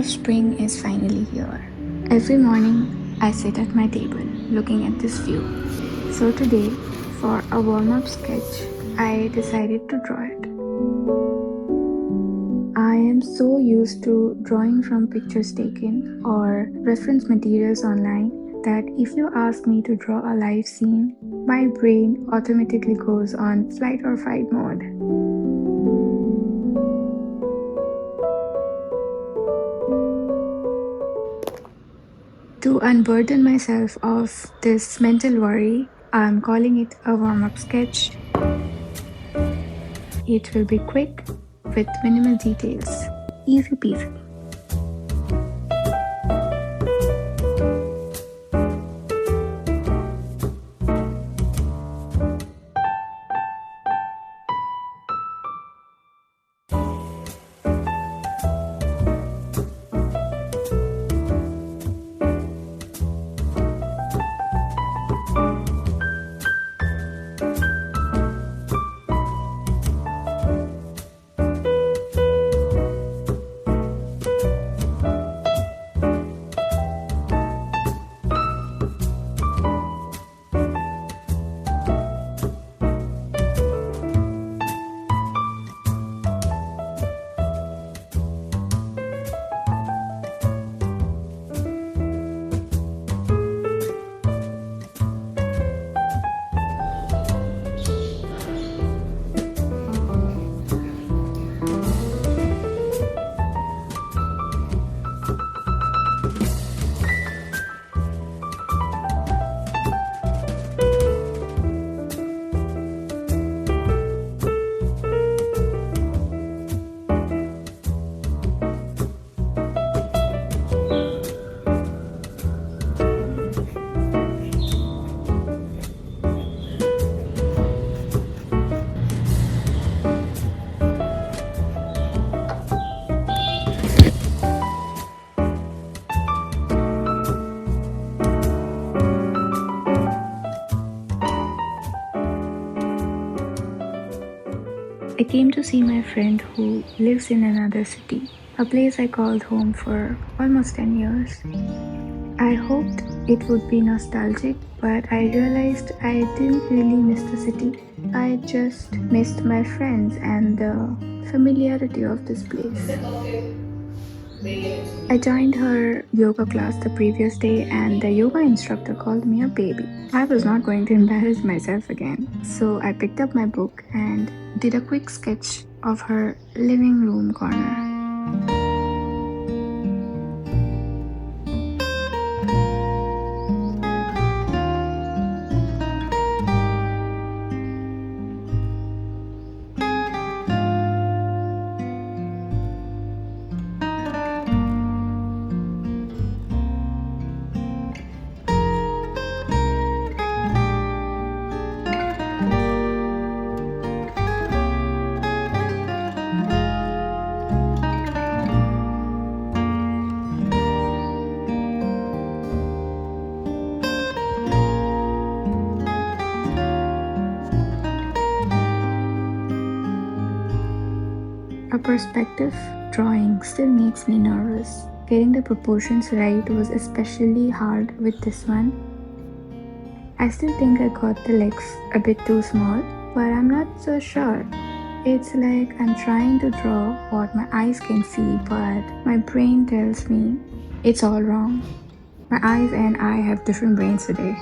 of spring is finally here. Every morning, I sit at my table looking at this view. So today, for a warm up sketch, I decided to draw it. I am so used to drawing from pictures taken or reference materials online that if you ask me to draw a live scene, my brain automatically goes on flight or fight mode. To unburden myself of this mental worry, I'm calling it a warm up sketch. It will be quick with minimal details. Easy peasy. I came to see my friend who lives in another city, a place I called home for almost 10 years. I hoped it would be nostalgic, but I realized I didn't really miss the city. I just missed my friends and the familiarity of this place. I joined her yoga class the previous day, and the yoga instructor called me a baby. I was not going to embarrass myself again, so I picked up my book and did a quick sketch of her living room corner. A perspective drawing still makes me nervous. Getting the proportions right was especially hard with this one. I still think I got the legs a bit too small, but I'm not so sure. It's like I'm trying to draw what my eyes can see, but my brain tells me it's all wrong. My eyes and I have different brains today.